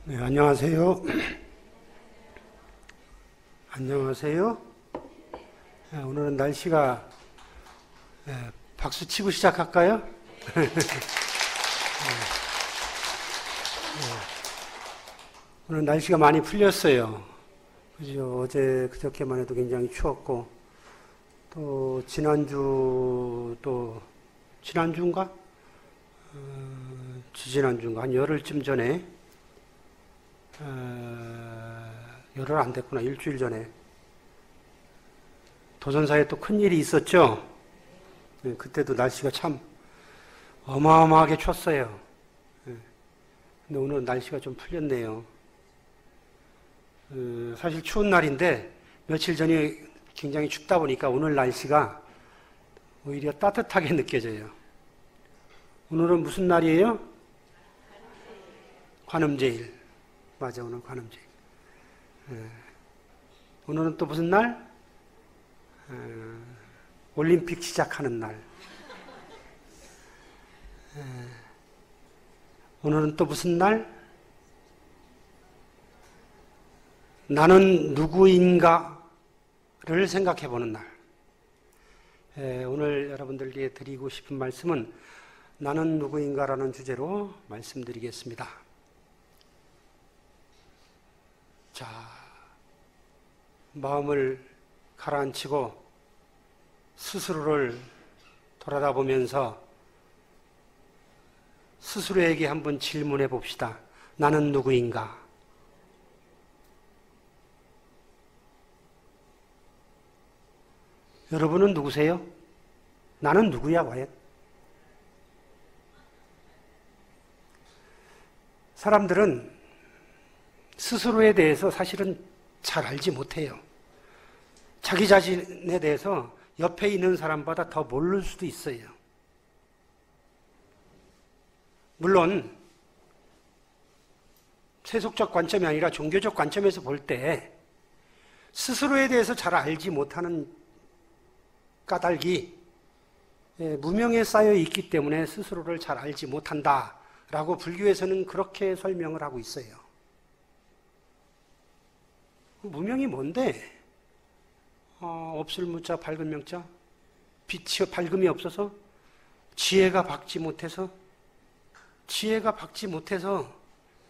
네, 안녕하세요. 안녕하세요. 네, 오늘은 날씨가 박수 치고 시작할까요? 오늘 날씨가 많이 풀렸어요. 그죠? 어제 그저께만 해도 굉장히 추웠고, 또 지난주인가? 지지난주인가? 한 열흘쯤 전에 열흘 안 됐구나. 일주일 전에 도전사에 또 큰일이 있었죠. 네, 그때도 날씨가 참 어마어마하게 췄어요. 네, 근데 오늘 날씨가 좀 풀렸네요. 사실 추운 날인데 며칠 전에 굉장히 춥다 보니까 오늘 날씨가 오히려 따뜻하게 느껴져요. 오늘은 무슨 날이에요? 관음제일. 맞아, 오늘 관음제일. 오늘은 또 무슨 날? 올림픽 시작하는 날. 오늘은 또 무슨 날? 나는 누구인가를 생각해 보는 날. 오늘 여러분들께 드리고 싶은 말씀은 나는 누구인가라는 주제로 말씀드리겠습니다. 자, 마음을 가라앉히고 스스로를 돌아다보면서 스스로에게 한번 질문해 봅시다. 나는 누구인가? 여러분은 누구세요? 나는 누구야, 과연? 사람들은 스스로에 대해서 사실은 잘 알지 못해요. 자기 자신에 대해서 옆에 있는 사람보다 더 모를 수도 있어요. 물론 세속적 관점이 아니라 종교적 관점에서 볼 때 스스로에 대해서 잘 알지 못하는 까닭이 무명에 쌓여 있기 때문에 스스로를 잘 알지 못한다라고 불교에서는 그렇게 설명을 하고 있어요. 무명이 뭔데? 없을 무자 밝은 명자? 빛이 밝음이 없어서? 지혜가 밝지 못해서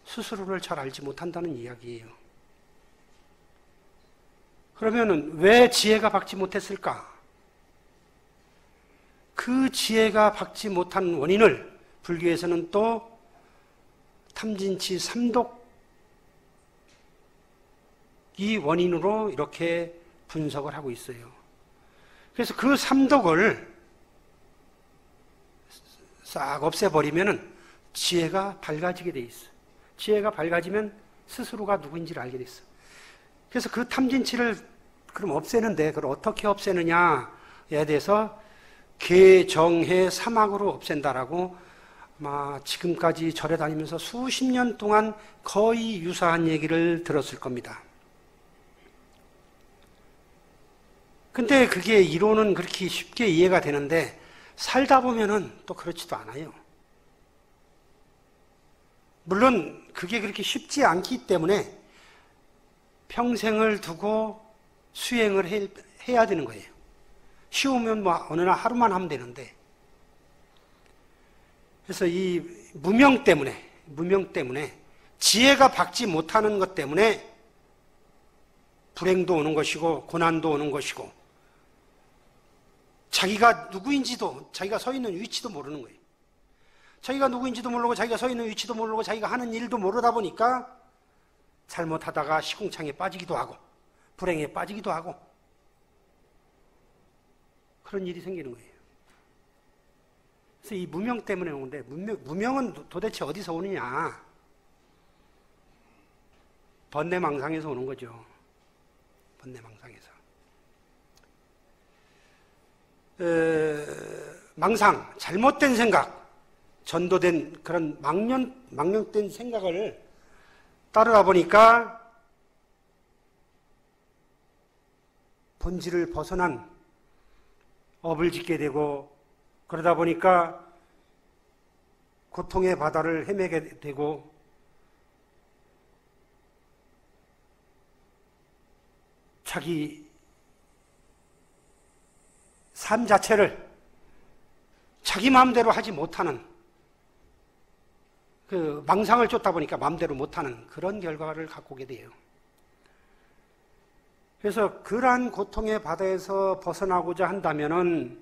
스스로를 잘 알지 못한다는 이야기예요. 그러면은 왜 지혜가 밝지 못했을까? 그 지혜가 밝지 못한 원인을 불교에서는 또 탐진치 삼독 이 원인으로 이렇게 분석을 하고 있어요. 그래서 그 삼독을 싹 없애버리면은 지혜가 밝아지게 돼 있어. 지혜가 밝아지면 스스로가 누구인지를 알게 돼 있어. 그래서 그 탐진치를 그럼 없애는데 그걸 어떻게 없애느냐에 대해서 개정해 사막으로 없앤다라고 아마 지금까지 절에 다니면서 수십 년 동안 거의 유사한 얘기를 들었을 겁니다. 근데 그게 이론은 그렇게 쉽게 이해가 되는데 살다 보면은 또 그렇지도 않아요. 물론 그게 그렇게 쉽지 않기 때문에 평생을 두고 수행을 해야 되는 거예요. 쉬우면 뭐 어느 날 하루만 하면 되는데. 그래서 이 무명 때문에 지혜가 밝지 못하는 것 때문에 불행도 오는 것이고 고난도 오는 것이고 자기가 누구인지도 자기가 서 있는 위치도 모르는 거예요. 자기가 누구인지도 모르고 자기가 서 있는 위치도 모르고 자기가 하는 일도 모르다 보니까 잘못하다가 시궁창에 빠지기도 하고 불행에 빠지기도 하고 그런 일이 생기는 거예요. 그래서 이 무명 때문에 오는데 무명은 도대체 어디서 오느냐? 번뇌망상에서 오는 거죠. 번뇌망상에서. 망상, 잘못된 생각, 전도된 그런 망령된 생각을 따르다 보니까 본질을 벗어난 업을 짓게 되고 그러다 보니까 고통의 바다를 헤매게 되고 자기 삶 자체를 자기 마음대로 하지 못하는, 그 망상을 쫓다 보니까 마음대로 못하는 그런 결과를 갖고 오게 돼요. 그래서 그러한 고통의 바다에서 벗어나고자 한다면은,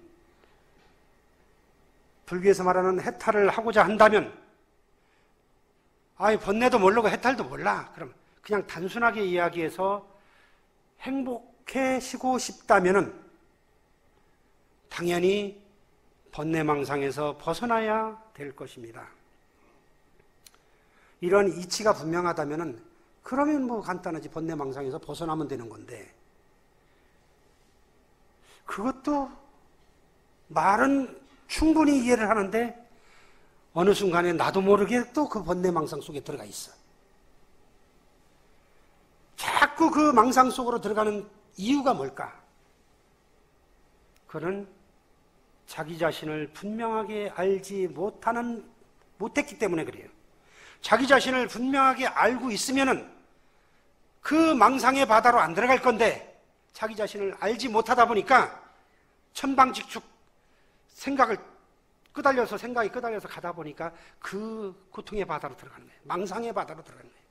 불교에서 말하는 해탈을 하고자 한다면, 번뇌도 모르고 해탈도 몰라. 그럼 그냥 단순하게 이야기해서 행복해지고 싶다면은 당연히 번뇌망상에서 벗어나야 될 것입니다. 이런 이치가 분명하다면은 그러면 뭐 간단하지. 번뇌망상에서 벗어나면 되는 건데, 그것도 말은 충분히 이해를 하는데 어느 순간에 나도 모르게 또 그 번뇌망상 속에 들어가 있어. 자꾸 그 망상 속으로 들어가는 이유가 뭘까? 그는 자기 자신을 분명하게 알지 못했기 때문에 그래요. 자기 자신을 분명하게 알고 있으면은 그 망상의 바다로 안 들어갈 건데, 자기 자신을 알지 못하다 보니까 천방직축 생각이 끄달려서 가다 보니까 그 고통의 바다로 들어가는 거예요. 망상의 바다로 들어가는 거예요.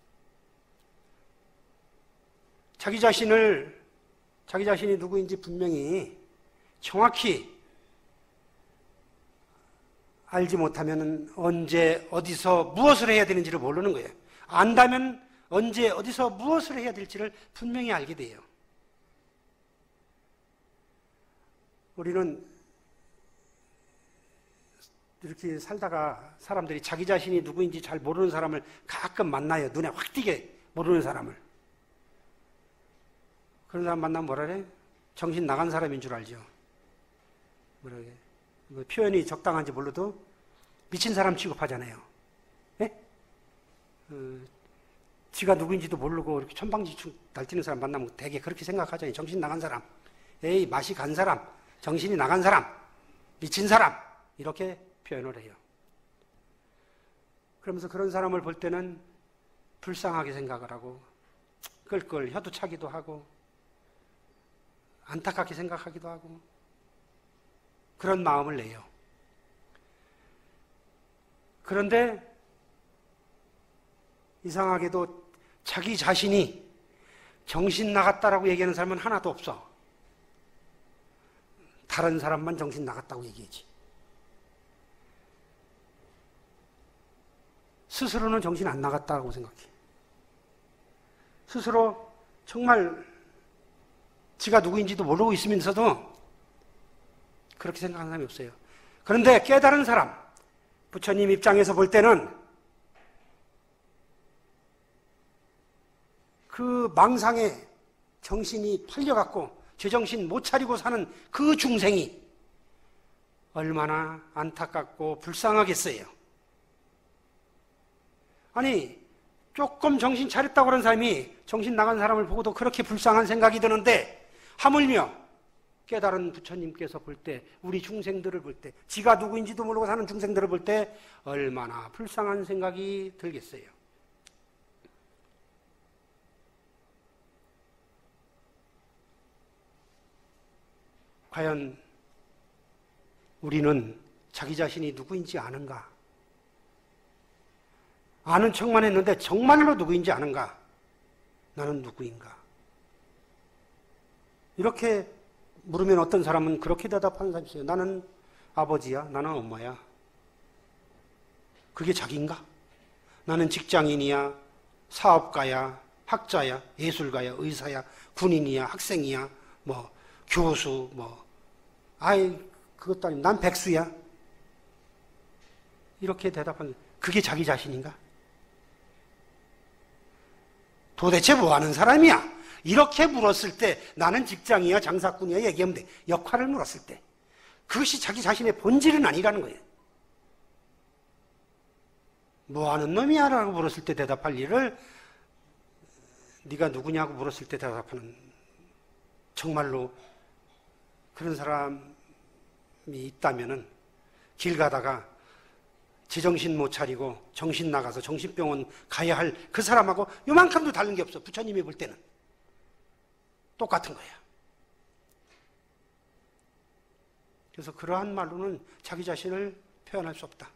자기 자신이 누구인지 분명히 정확히 알지 못하면 언제 어디서 무엇을 해야 되는지를 모르는 거예요. 안다면 언제 어디서 무엇을 해야 될지를 분명히 알게 돼요. 우리는 이렇게 살다가 사람들이 자기 자신이 누구인지 잘 모르는 사람을 가끔 만나요. 눈에 확 띄게 모르는 사람을. 그런 사람 만나면 뭐라 그래? 정신 나간 사람인 줄 알죠. 뭐라 그래? 표현이 적당한지 몰라도 미친 사람 취급하잖아요. 예? 지가 누구인지도 모르고 이렇게 천방지축 날뛰는 사람 만나면 되게 그렇게 생각하잖아요. 정신 나간 사람, 에이 맛이 간 사람, 정신이 나간 사람, 미친 사람, 이렇게 표현을 해요. 그러면서 그런 사람을 볼 때는 불쌍하게 생각을 하고 끌끌 혀도 차기도 하고 안타깝게 생각하기도 하고 그런 마음을 내요. 그런데 이상하게도 자기 자신이 정신 나갔다라고 얘기하는 사람은 하나도 없어. 다른 사람만 정신 나갔다고 얘기하지. 스스로는 정신 안 나갔다고 생각해. 스스로 정말 지가 누구인지도 모르고 있으면서도 그렇게 생각하는 사람이 없어요. 그런데 깨달은 사람, 부처님 입장에서 볼 때는 그 망상에 정신이 팔려갖고 제정신 못 차리고 사는 그 중생이 얼마나 안타깝고 불쌍하겠어요. 아니, 조금 정신 차렸다고 그런 사람이 정신 나간 사람을 보고도 그렇게 불쌍한 생각이 드는데, 하물며 깨달은 부처님께서 볼 때, 우리 중생들을 볼 때, 지가 누구인지도 모르고 사는 중생들을 볼 때 얼마나 불쌍한 생각이 들겠어요. 과연 우리는 자기 자신이 누구인지 아는가? 아는 척만 했는데 정말로 누구인지 아는가? 나는 누구인가? 이렇게 물으면 어떤 사람은 그렇게 대답하는 사람이 있어요. 나는 아버지야, 나는 엄마야. 그게 자기인가? 나는 직장인이야, 사업가야, 학자야, 예술가야, 의사야, 군인이야, 학생이야, 교수, 그것도 아니고 난 백수야. 이렇게 대답하는, 그게 자기 자신인가? 도대체 뭐 하는 사람이야? 이렇게 물었을 때 나는 직장이야, 장사꾼이야 얘기하면 돼. 역할을 물었을 때. 그것이 자기 자신의 본질은 아니라는 거예요. 뭐 하는 놈이야? 라고 물었을 때 대답할 일을 네가 누구냐고 물었을 때 대답하는, 정말로 그런 사람이 있다면은 길 가다가 제정신 못 차리고 정신 나가서 정신병원 가야 할 그 사람하고 요만큼도 다른 게 없어. 부처님이 볼 때는. 똑같은 거예요. 그래서 그러한 말로는 자기 자신을 표현할 수 없다.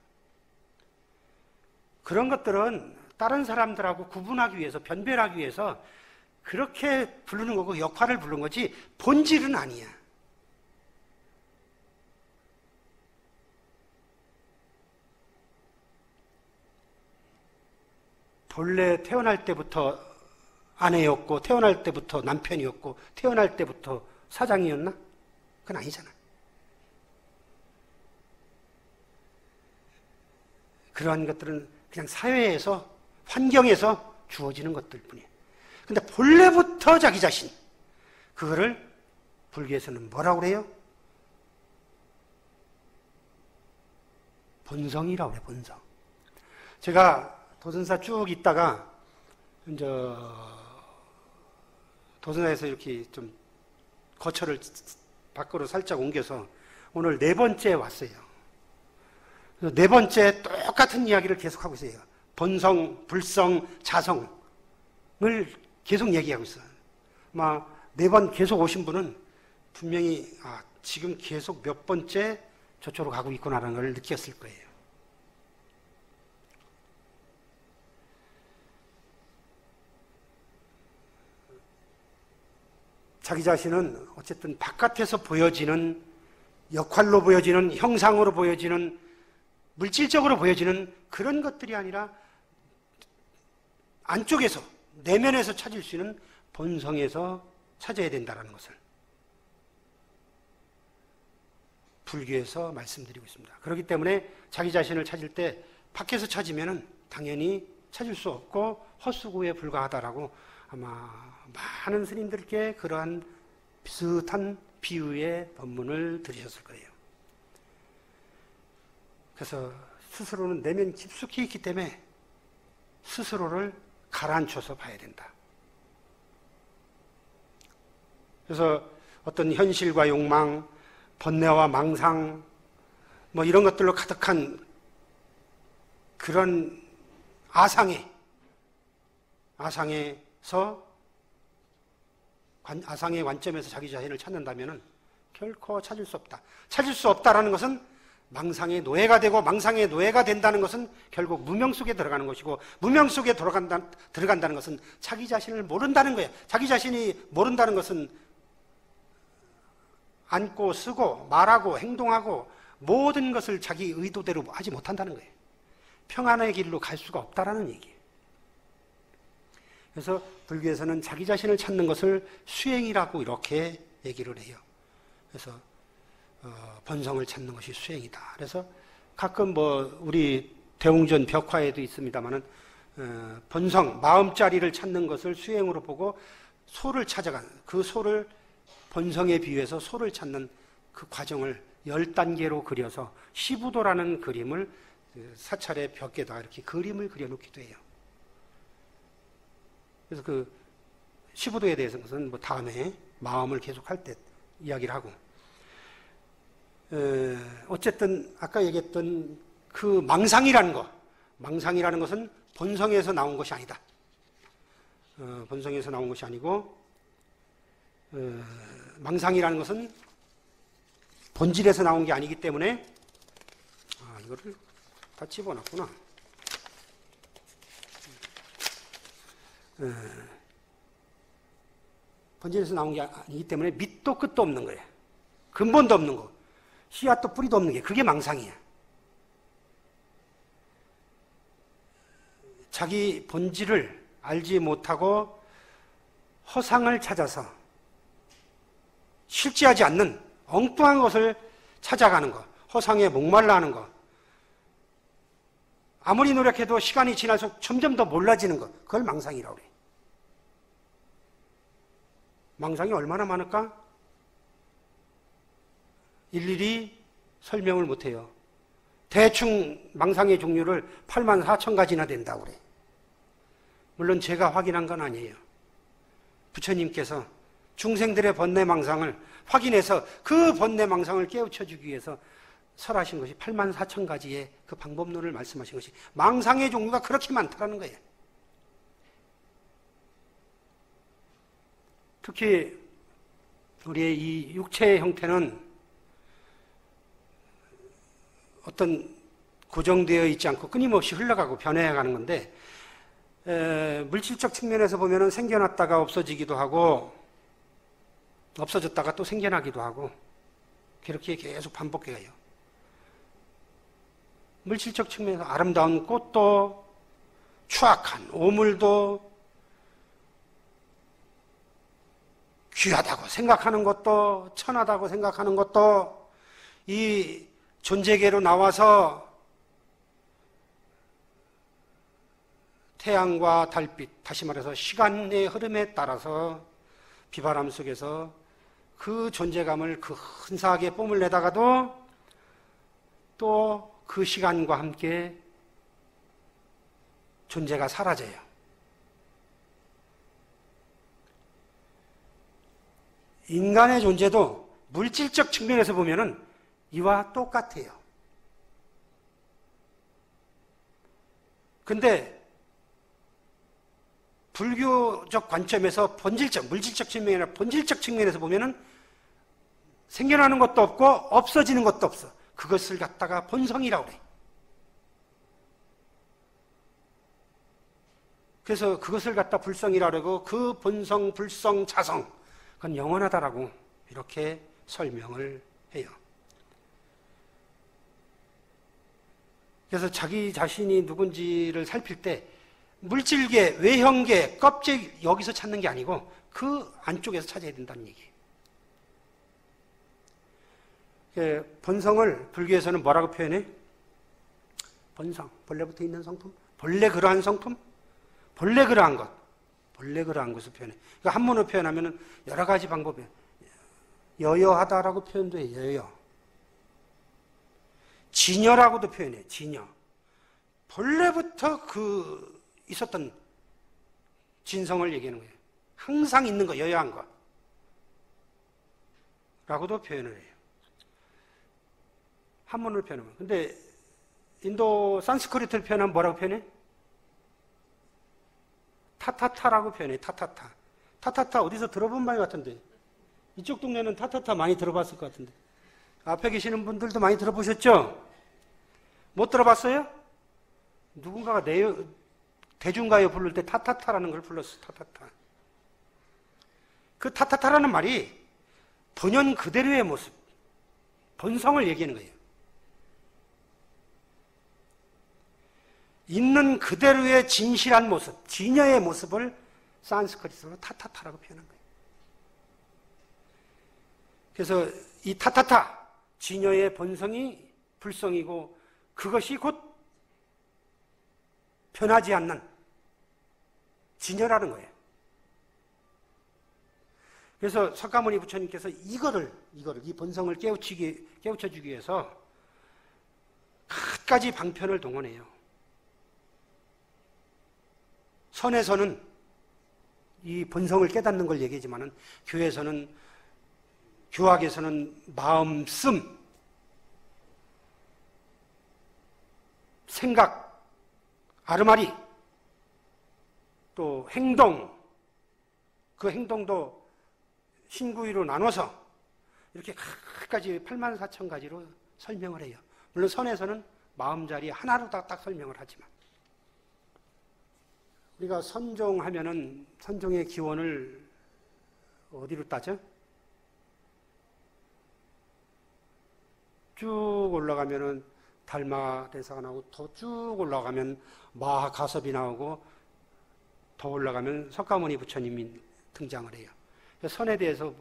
그런 것들은 다른 사람들하고 구분하기 위해서, 변별하기 위해서 그렇게 부르는 거고 역할을 부르는 거지 본질은 아니야. 본래 태어날 때부터 아내였고 태어날 때부터 남편이었고 태어날 때부터 사장이었나? 그건 아니잖아. 그러한 것들은 그냥 사회에서, 환경에서 주어지는 것들 뿐이에요. 근데 본래부터 자기 자신, 그거를 불교에서는 뭐라고 그래요? 본성이라고 그래요, 본성. 제가 도선사 쭉 있다가, 이제, 도선사에서 이렇게 좀 거처를 밖으로 살짝 옮겨서 오늘 4번째 왔어요. 네 번째 똑같은 이야기를 계속하고 있어요. 본성, 불성, 자성을 계속 얘기하고 있어요. 아마 4번 계속 오신 분은 분명히 지금 계속 몇 번째 저쪽으로 가고 있구나라는 걸 느꼈을 거예요. 자기 자신은 어쨌든 바깥에서 보여지는 역할로 보여지는 형상으로 보여지는 물질적으로 보여지는 그런 것들이 아니라 안쪽에서 내면에서 찾을 수 있는 본성에서 찾아야 된다는 것을 불교에서 말씀드리고 있습니다. 그렇기 때문에 자기 자신을 찾을 때 밖에서 찾으면 당연히 찾을 수 없고 헛수고에 불과하다라고 아마 많은 스님들께 그러한 비슷한 비유의 법문을 들으셨을 거예요. 그래서 스스로는 내면 깊숙이 있기 때문에 스스로를 가라앉혀서 봐야 된다. 그래서 어떤 현실과 욕망, 번뇌와 망상, 뭐 이런 것들로 가득한 그런 아상에서 아상의 관점에서 자기 자신을 찾는다면 결코 찾을 수 없다. 찾을 수 없다라는 것은 망상의 노예가 되고 망상의 노예가 된다는 것은 결국 무명 속에 들어가는 것이고 무명 속에 들어간다는 것은 자기 자신을 모른다는 거예요. 자기 자신이 모른다는 것은 앉고 쓰고 말하고 행동하고 모든 것을 자기 의도대로 하지 못한다는 거예요. 평안의 길로 갈 수가 없다라는 얘기예요. 그래서 불교에서는 자기 자신을 찾는 것을 수행이라고 이렇게 얘기를 해요. 그래서 본성을 찾는 것이 수행이다. 그래서 가끔 우리 대웅전 벽화에도 있습니다만은 본성, 마음자리를 찾는 것을 수행으로 보고 소를 찾아가는 그 소를 본성에 비유해서 소를 찾는 그 과정을 10단계로 그려서 시부도라는 그림을 사찰의 벽에다가 이렇게 그림을 그려놓기도 해요. 그래서 그 시부도에 대해서는 다음에 마음을 계속할 때 이야기를 하고 어쨌든 아까 얘기했던 그 망상이라는 것은 본성에서 나온 것이 아니다. 본성에서 나온 것이 아니고 망상이라는 것은 본질에서 나온 게 아니기 때문에 이거를 다 집어넣었구나. 본질에서 나온 게 아니기 때문에 밑도 끝도 없는 거예요. 근본도 없는 거. 씨앗도 뿌리도 없는 게 그게 망상이야. 자기 본질을 알지 못하고 허상을 찾아서 실제하지 않는 엉뚱한 것을 찾아가는 것, 허상에 목말라 하는 것, 아무리 노력해도 시간이 지날수록 점점 더 몰라지는 것, 그걸 망상이라고 그래. 망상이 얼마나 많을까? 일일이 설명을 못해요. 대충 망상의 종류를 84,000가지나 된다고 그래. 물론 제가 확인한 건 아니에요. 부처님께서 중생들의 번뇌망상을 확인해서 그 번뇌망상을 깨우쳐주기 위해서 설하신 것이 84,000가지의 그 방법론을 말씀하신 것이 망상의 종류가 그렇게 많다는 거예요. 특히 우리의 이 육체의 형태는 어떤 고정되어 있지 않고 끊임없이 흘러가고 변해가는 건데, 물질적 측면에서 보면은 생겨났다가 없어지기도 하고, 없어졌다가 또 생겨나기도 하고, 그렇게 계속 반복해요. 물질적 측면에서 아름다운 꽃도, 추악한 오물도, 귀하다고 생각하는 것도, 천하다고 생각하는 것도, 이 존재계로 나와서 태양과 달빛, 다시 말해서 시간의 흐름에 따라서 비바람 속에서 그 존재감을 그 근사하게 뽐을 내다가도 또 그 시간과 함께 존재가 사라져요. 인간의 존재도 물질적 측면에서 보면은 이와 똑같아요. 근데 불교적 관점에서 본질적, 물질적 측면이 아니라 본질적 측면에서 보면은 생겨나는 것도 없고 없어지는 것도 없어. 그것을 갖다가 본성이라고 그래. 그래서 그것을 갖다 불성이라고 그러고 그 본성, 불성, 자성, 그건 영원하다라고 이렇게 설명을 해요. 그래서 자기 자신이 누군지를 살필 때 물질계, 외형계, 껍질 여기서 찾는 게 아니고 그 안쪽에서 찾아야 된다는 얘기예요. 본성을 불교에서는 뭐라고 표현해? 본성, 본래부터 있는 성품? 본래 그러한 성품? 본래 그러한 것, 본래 그러한 것을 표현해. 그러니까 한문으로 표현하면 여러 가지 방법이에요. 여여하다라고 표현도 해요. 여여. 진여라고도 표현해. 진여. 본래부터 그 있었던 진성을 얘기하는 거예요. 항상 있는 거, 여여한 거. 라고도 표현을 해요. 한문을 표현하면. 근데 인도 산스크리트를 표현하면 뭐라고 표현해? 타타타라고 표현해. 타타타. 타타타 어디서 들어본 말 같은데. 이쪽 동네는 타타타 많이 들어봤을 것 같은데. 앞에 계시는 분들도 많이 들어보셨죠? 못 들어봤어요? 누군가가 대중가요 부를 때 타타타라는 걸 불렀어. 타타타. 그 타타타라는 말이 본연 그대로의 모습, 본성을 얘기하는 거예요. 있는 그대로의 진실한 모습, 진여의 모습을 산스크리트로 타타타라고 표현한 거예요. 그래서 이 타타타, 진여의 본성이 불성이고 그것이 곧 변하지 않는 진여라는 거예요. 그래서 석가모니 부처님께서 이 본성을 깨우쳐주기 위해서 갖가지 방편을 동원해요. 선에서는 이 본성을 깨닫는 걸 얘기하지만은 교학에서는 마음씀, 생각, 아르마리, 또 행동, 그 행동도 신구위로 나눠서 이렇게 갖가지 84,000가지로 설명을 해요. 물론 선에서는 마음자리 하나로 딱 설명을 하지만 우리가 선종하면은 선종의 기원을 어디로 따져? 쭉 올라가면은 달마대사가 나오고 더 쭉 올라가면 마하가섭이 나오고 더 올라가면 석가모니 부처님이 등장을 해요. 선에 대해서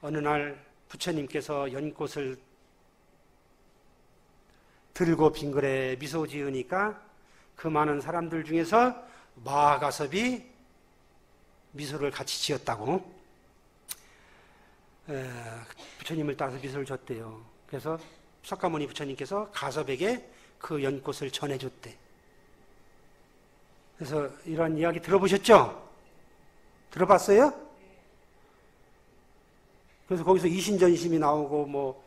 어느 날 부처님께서 연꽃을 들고 빙그레 미소 지으니까 그 많은 사람들 중에서 마하가섭이 미소를 같이 지었다고 부처님을 따라서 미소를 줬대요. 그래서 석가모니 부처님께서 가섭에게 그 연꽃을 전해줬대. 그래서 이런 이야기 들어보셨죠? 들어봤어요? 그래서 거기서 이신전심이 나오고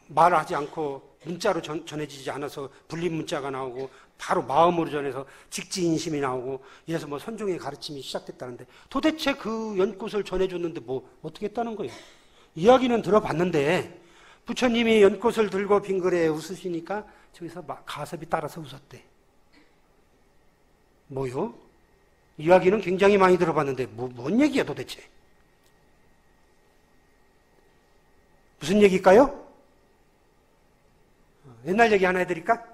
말하지 않고 문자로 전해지지 않아서 불림 문자가 나오고 바로 마음으로 전해서 직지인심이 나오고 이래서 뭐 선종의 가르침이 시작됐다는데 도대체 그 연꽃을 전해줬는데 뭐 어떻게 했다는 거예요? 이야기는 들어봤는데 부처님이 연꽃을 들고 빙그레 웃으시니까 저기서 가섭이 따라서 웃었대. 뭐요? 이야기는 굉장히 많이 들어봤는데 뭔 얘기야 도대체? 무슨 얘기일까요? 옛날 얘기 하나 해드릴까?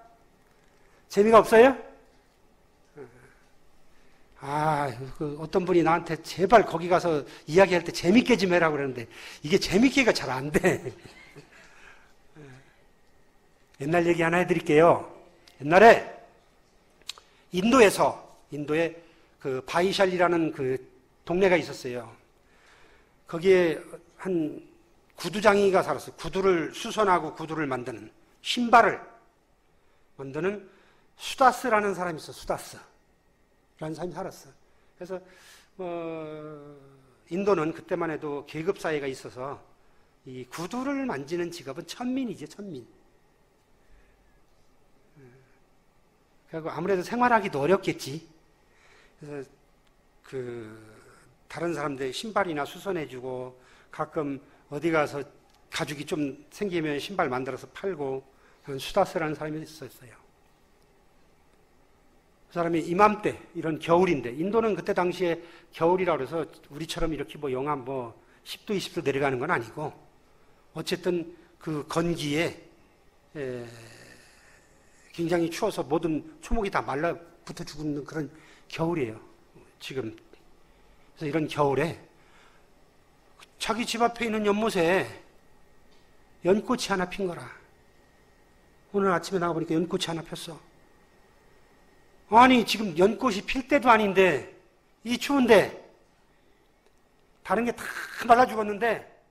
재미가 없어요? 어떤 분이 나한테 제발 거기 가서 이야기할 때 재밌게 좀 해라고 그러는데 이게 재밌게가 잘 안 돼. 옛날 얘기 하나 해드릴게요. 옛날에 인도에 그 바이샬이라는 그 동네가 있었어요. 거기에 한 구두장이가 살았어요. 구두를 수선하고 구두를 만드는 신발을 만드는 수다스라는 사람이 있어. 수다스라는 사람이 살았어. 그래서 인도는 그때만 해도 계급 사회가 있어서 이 구두를 만지는 직업은 천민이죠. 천민. 그리고 아무래도 생활하기도 어렵겠지. 그래서 다른 사람들 신발이나 수선해주고 가끔 어디 가서 가죽이 좀 생기면 신발 만들어서 팔고 그런 수다스라는 사람이 있었어요. 그 사람이 이맘때, 이런 겨울인데, 인도는 그때 당시에 겨울이라 그래서 우리처럼 이렇게 뭐 영하 10도, 20도 내려가는 건 아니고, 어쨌든 그 건기에 굉장히 추워서 모든 초목이 다 말라붙어 죽는 그런 겨울이에요. 지금. 그래서 이런 겨울에 자기 집 앞에 있는 연못에 연꽃이 하나 핀 거라. 오늘 아침에 나가보니까 연꽃이 하나 폈어. 아니 지금 연꽃이 필 때도 아닌데 이 추운데 다른 게 다 말라 죽었는데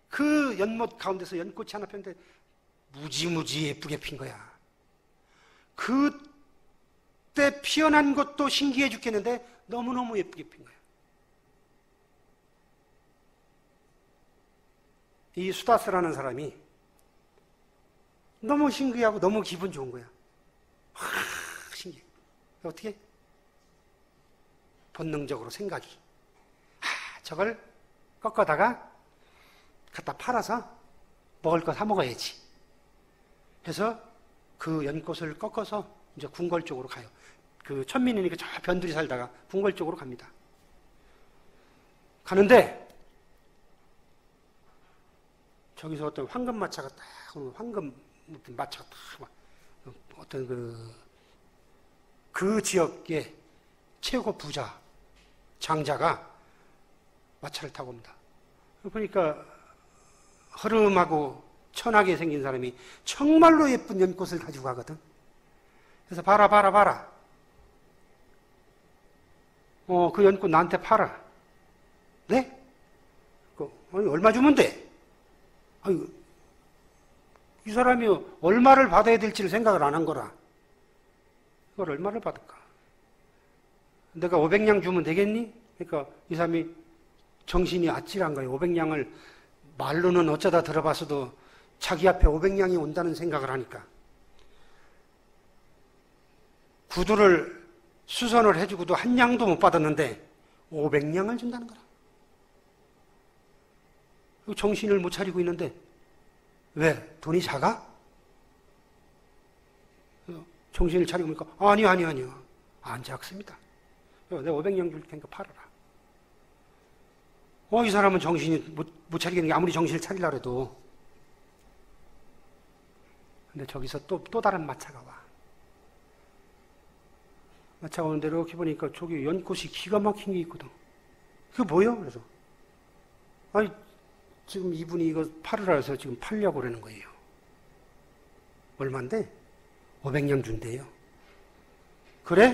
그 연못 가운데서 연꽃이 하나 폈는데 무지무지 예쁘게 핀 거야. 그때 피어난 것도 신기해 죽겠는데 너무너무 예쁘게 핀 거야. 이 수다스라는 사람이 너무 신기하고 너무 기분 좋은 거야. 신기해. 어떻게? 본능적으로 생각이. 저걸 꺾어다가 갖다 팔아서 먹을 거 사 먹어야지. 해서 그 연꽃을 꺾어서 이제 궁궐 쪽으로 가요. 그 천민이니까 저 변두리 살다가 궁궐 쪽으로 갑니다. 가는데 저기서 어떤 황금마차가 딱 황금 마차가 딱 어떤 그 지역의 최고 부자 장자가 마차를 타고 옵니다. 그러니까 허름하고 천하게 생긴 사람이 정말로 예쁜 연꽃을 가지고 가거든. 그래서 봐라. 그 연꽃 나한테 팔아. 네? 아니, 얼마 주면 돼? 아니, 이 사람이 얼마를 받아야 될지를 생각을 안 한 거라. 이걸 얼마를 받을까? 내가 500냥 주면 되겠니? 그러니까 이 사람이 정신이 아찔한 거예요. 500냥을 말로는 어쩌다 들어봤어도 자기 앞에 500냥이 온다는 생각을 하니까. 구두를 수선을 해주고도 한 냥도 못 받았는데 500냥을 준다는 거라. 정신을 못 차리고 있는데 왜? 돈이 작아? 정신을 차리고 보니까 아니요. 안 작습니다. 내가 500냥 줄 테니까 팔아라. 이 사람은 정신이 못 차리겠는 게 아무리 정신을 차리려고 해도. 근데 저기서 또 다른 마차가 와. 마차가 오는데 이렇게 보니까 저기 연꽃이 기가 막힌 게 있거든. 그게 뭐예요? 그래서 아니 지금 이분이 이거 팔으라 해서 지금 팔려고 그러는 거예요. 얼만데? 500냥 준대요. 그래?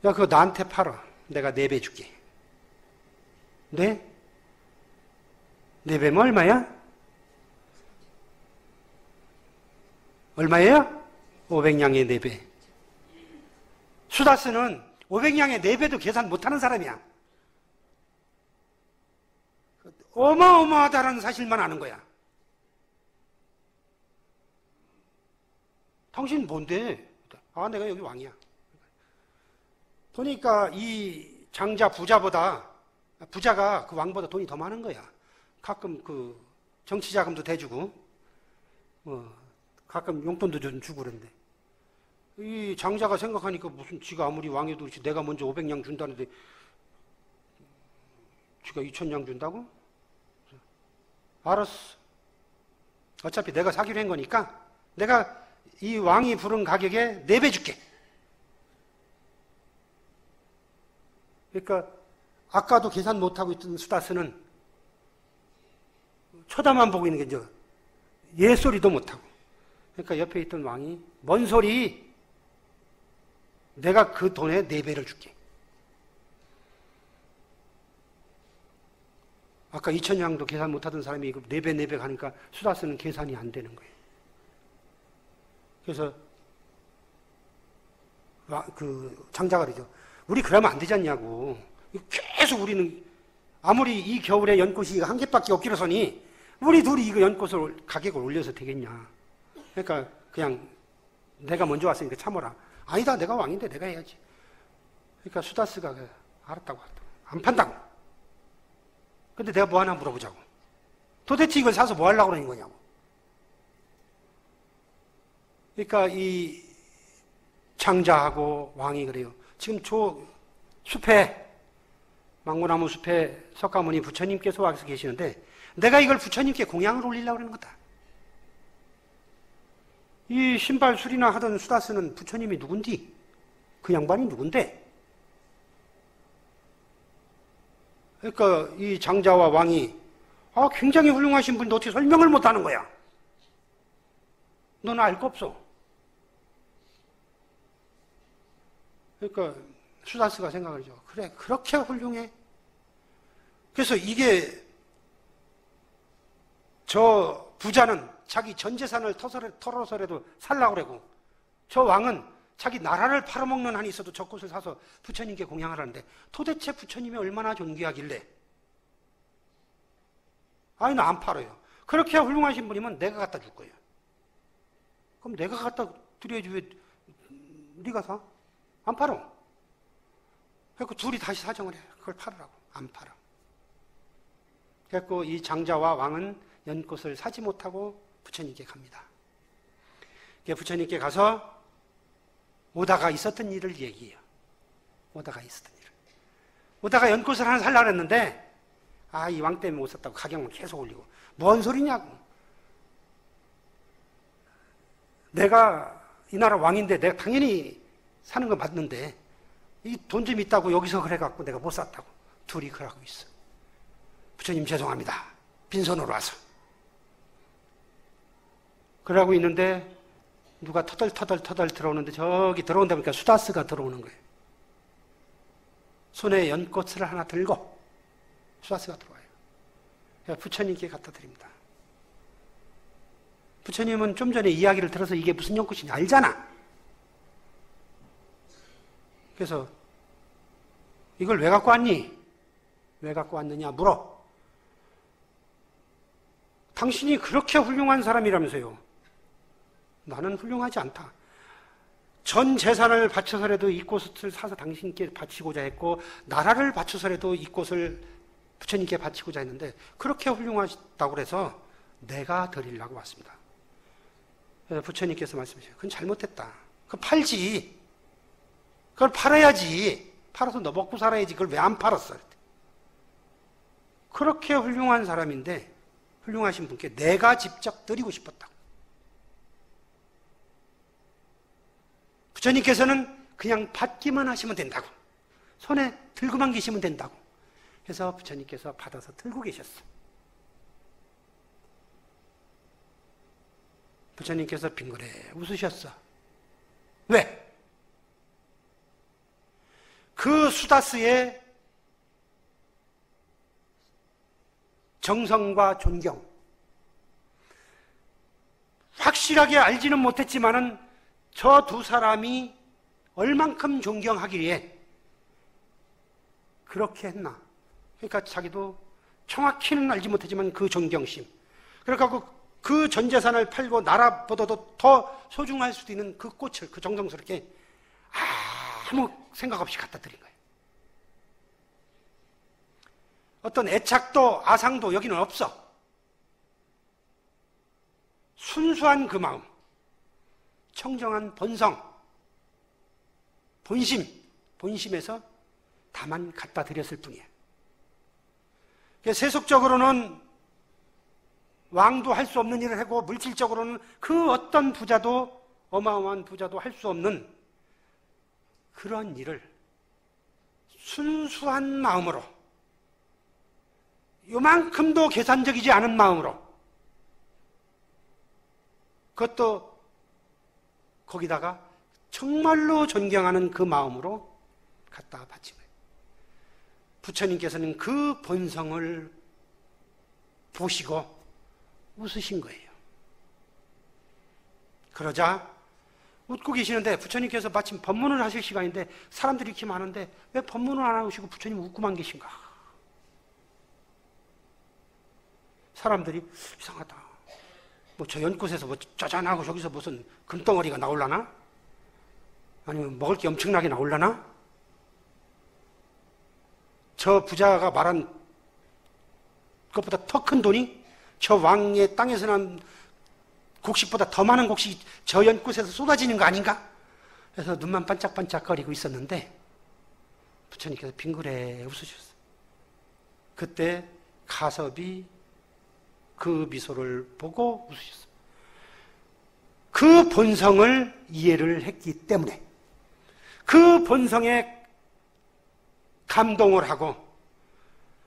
야, 그거 나한테 팔아. 내가 4배 줄게. 네? 4배면 얼마야? 얼마예요? 500냥의 4배. 수다스는 500냥의 4배도 계산 못하는 사람이야. 어마어마하다는 사실만 아는 거야. 당신 뭔데? 아, 내가 여기 왕이야. 보니까 이 장자 부자가 그 왕보다 돈이 더 많은 거야. 가끔 그 정치 자금도 대주고, 가끔 용돈도 좀 주고 그런데. 이 장자가 생각하니까 무슨 지가 아무리 왕이도 그렇지 내가 먼저 500냥 준다는데 지가 2000냥 준다고? 알았어. 어차피 내가 사기로 한 거니까 내가 이 왕이 부른 가격에 4배 줄게. 그러니까 아까도 계산 못하고 있던 수다스는 쳐다만 보고 있는 게 이제 예소리도 못하고. 그러니까 옆에 있던 왕이 뭔 소리? 내가 그 돈에 4배를 줄게. 아까 2000냥도 계산 못하던 사람이 4배 가니까 수다스는 계산이 안 되는 거예요. 그래서 그 장자가 그러죠. 우리 그러면 안 되지 않냐고. 계속 우리는 아무리 이 겨울에 연꽃이 한 개밖에 없기로 서니 우리 둘이 이거 연꽃을 가격을 올려서 되겠냐. 그러니까 그냥 내가 먼저 왔으니까 참아라. 아니다, 내가 왕인데 내가 해야지. 그러니까 수다스가 알았다고 하더라고. 안 판다고. 근데 내가 뭐 하나 물어보자고. 도대체 이걸 사서 뭐 하려고 그러는 거냐고. 그러니까 이 장자하고 왕이 그래요. 지금 저 숲에, 망고나무 숲에 석가모니 부처님께서 와서 계시는데 내가 이걸 부처님께 공양을 올리려고 그러는 거다. 이 신발 수리나 하던 수다스는 부처님이 누군디? 그 양반이 누군데? 그러니까 이 장자와 왕이 굉장히 훌륭하신 분인데 어떻게 설명을 못하는 거야? 너는 알 거 없어. 그러니까 수다스가 생각을 하죠. 그래, 그렇게 훌륭해? 그래서 이게 저 부자는 자기 전 재산을 털어서라도 살라고 그러고 저 왕은 자기 나라를 팔아먹는 한이 있어도 저 꽃을 사서 부처님께 공양하라는데 도대체 부처님이 얼마나 존귀하길래 아니 나 안 팔아요. 그렇게 훌륭하신 분이면 내가 갖다 줄 거예요. 그럼 내가 갖다 드려야지 왜 네가 사? 안 팔아. 그래서 둘이 다시 사정을 해요. 그걸 팔으라고. 안 팔아. 그래서 이 장자와 왕은 연꽃을 사지 못하고 부처님께 갑니다. 부처님께 가서 오다가 있었던 일을 얘기해요. 오다가 있었던 일을. 오다가 연꽃을 하나 살려고 했는데 이 왕 때문에 못 샀다고 가격만 계속 올리고 뭔 소리냐고. 내가 이 나라 왕인데 내가 당연히 사는 거 맞는데 이 돈 좀 있다고 여기서 그래갖고 내가 못 샀다고 둘이 그러고 있어. 부처님 죄송합니다. 빈손으로 와서. 그러고 있는데 누가 터덜 들어오는데 저기 들어온다 보니까 수다스가 들어오는 거예요. 손에 연꽃을 하나 들고 수다스가 들어와요. 부처님께 갖다 드립니다. 부처님은 좀 전에 이야기를 들어서 이게 무슨 연꽃인지 알잖아. 그래서 이걸 왜 갖고 왔니? 왜 갖고 왔느냐 물어. 당신이 그렇게 훌륭한 사람이라면서요. 나는 훌륭하지 않다. 전 재산을 바쳐서라도 이 꽃을 사서 당신께 바치고자 했고 나라를 바쳐서라도 이 꽃을 부처님께 바치고자 했는데 그렇게 훌륭하다고 해서 내가 드리려고 왔습니다. 부처님께서 말씀하세요. 그건 잘못했다. 그거 팔지. 그걸 팔아야지. 팔아서 너 먹고 살아야지. 그걸 왜 안 팔았어? 그렇게 훌륭한 사람인데 훌륭하신 분께 내가 직접 드리고 싶었다고. 부처님께서는 그냥 받기만 하시면 된다고. 손에 들고만 계시면 된다고. 그래서 부처님께서 받아서 들고 계셨어. 부처님께서 빙그레 웃으셨어. 왜? 그 수다스의 정성과 존경, 확실하게 알지는 못했지만은 저 두 사람이 얼만큼 존경하기에 그렇게 했나. 그러니까 자기도 정확히는 알지 못하지만 그 존경심. 그러니까 그 전 재산을 팔고 나라보다도 더 소중할 수도 있는 그 꽃을 그 정성스럽게 아무 생각 없이 갖다 드린 거예요. 어떤 애착도 아상도 여기는 없어. 순수한 그 마음, 청정한 본성, 본심에서 다만 갖다 드렸을 뿐이에요. 세속적으로는 왕도 할 수 없는 일을 하고 물질적으로는 그 어떤 부자도 어마어마한 부자도 할 수 없는 그런 일을 순수한 마음으로 요만큼도 계산적이지 않은 마음으로 그것도 거기다가 정말로 존경하는 그 마음으로 갖다 바친 거예요. 부처님께서는 그 본성을 보시고 웃으신 거예요. 그러자 웃고 계시는데 부처님께서 마침 법문을 하실 시간인데 사람들이 이렇게 많은데 왜 법문을 안 하시고 부처님 웃고만 계신가? 사람들이 이상하다. 뭐 저 연꽃에서 뭐 짜잔하고 저기서 무슨 금덩어리가 나올라나? 아니면 먹을 게 엄청나게 나올라나? 저 부자가 말한 그것보다 더 큰 돈이 저 왕의 땅에서 난 곡식보다 더 많은 곡식이 저 연꽃에서 쏟아지는 거 아닌가? 그래서 눈만 반짝반짝거리고 있었는데 부처님께서 빙그레 웃으셨어요. 그때 가섭이 그 미소를 보고 웃으셨어요. 그 본성을 이해를 했기 때문에 그 본성에 감동을 하고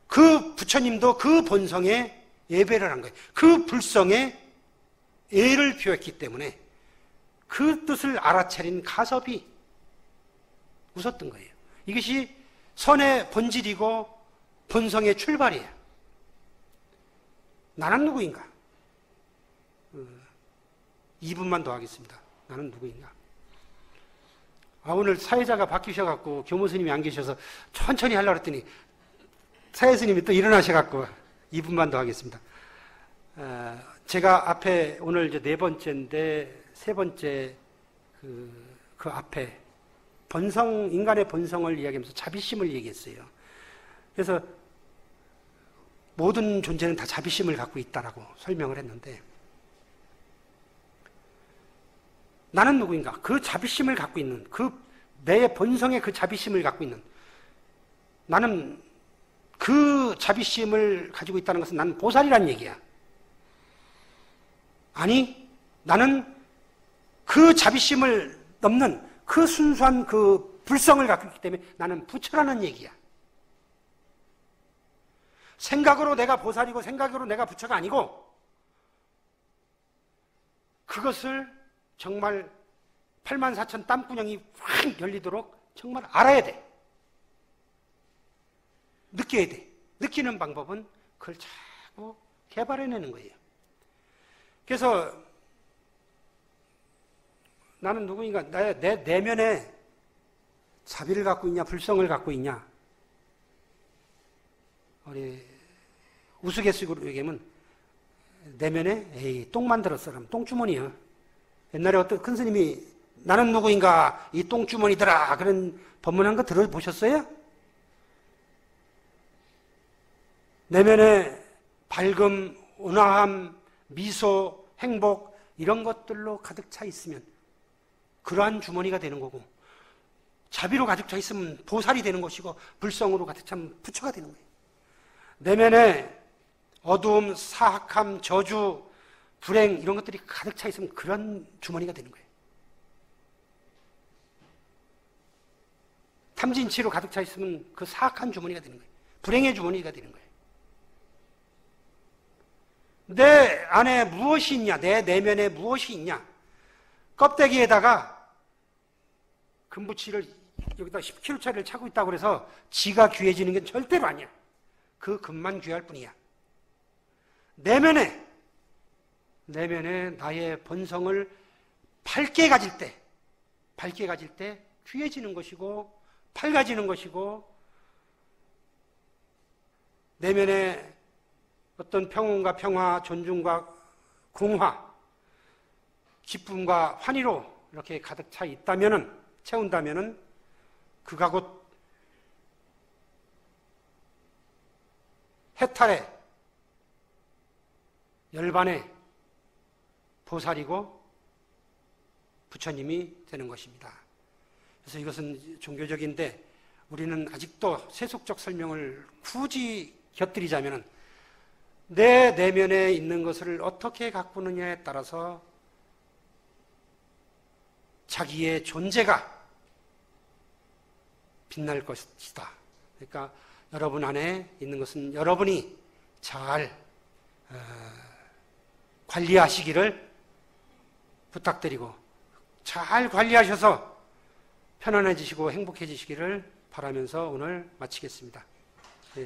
그 부처님도 그 본성에 예배를 한 거예요. 그 불성에 예를 표했기 때문에 그 뜻을 알아차린 가섭이 웃었던 거예요. 이것이 선의 본질이고 본성의 출발이에요. 나는 누구인가? 2분만 더 하겠습니다. 나는 누구인가? 오늘 사회자가 바뀌셔갖고 교무스님이 안 계셔서 천천히 하려고 했더니 사회스님이 또 일어나셔갖고 2분만 더 하겠습니다. 제가 앞에 오늘 이제 4번째인데 3번째 그 앞에 본성, 인간의 본성을 이야기하면서 자비심을 얘기했어요. 그래서 모든 존재는 다 자비심을 갖고 있다라고 설명을 했는데 나는 누구인가? 그 자비심을 갖고 있는 내 본성의 그 자비심을 갖고 있는 나는 그 자비심을 가지고 있다는 것은 나는 보살이라는 얘기야. 아니, 나는 그 자비심을 넘는 그 순수한 그 불성을 갖고 있기 때문에 나는 부처라는 얘기야. 생각으로 내가 보살이고 생각으로 내가 부처가 아니고 그것을 정말 84,000 땀구녕이 확 열리도록 정말 알아야 돼. 느껴야 돼. 느끼는 방법은 그걸 자꾸 개발해내는 거예요. 그래서 나는 누구인가? 내 내면에 자비를 갖고 있냐, 불성을 갖고 있냐? 우리 우스갯소리로 얘기하면 내면에 똥 만들었어. 똥주머니야. 옛날에 어떤 큰 스님이 나는 누구인가? 이 똥주머니더라. 그런 법문한 거 들어보셨어요? 내면에 밝음, 온화함, 미소, 행복 이런 것들로 가득 차 있으면 그러한 주머니가 되는 거고 자비로 가득 차 있으면 보살이 되는 것이고 불성으로 가득 차면 부처가 되는 거예요. 내면에 어두움, 사악함, 저주, 불행 이런 것들이 가득 차 있으면 그런 주머니가 되는 거예요. 탐진치로 가득 차 있으면 그 사악한 주머니가 되는 거예요. 불행의 주머니가 되는 거예요. 내 안에 무엇이 있냐? 내 내면에 무엇이 있냐? 껍데기에다가 금붙이를 여기다 10kg짜리를 차고 있다고 그래서 지가 귀해지는 게 절대로 아니야. 그 금만 귀할 뿐이야. 내면에 나의 본성을 밝게 가질 때 귀해지는 것이고 밝아지는 것이고 내면에 어떤 평온과 평화, 존중과 공화, 기쁨과 환희로 이렇게 가득 차 있다면은, 채운다면은, 그가 곧 해탈의 열반의 보살이고 부처님이 되는 것입니다. 그래서 이것은 종교적인데 우리는 아직도 세속적 설명을 굳이 곁들이자면 내 내면에 있는 것을 어떻게 가꾸느냐에 따라서 자기의 존재가 빛날 것이다. 그러니까 여러분 안에 있는 것은 여러분이 잘 관리하시기를 부탁드리고 잘 관리하셔서 편안해지시고 행복해지시기를 바라면서 오늘 마치겠습니다. 네.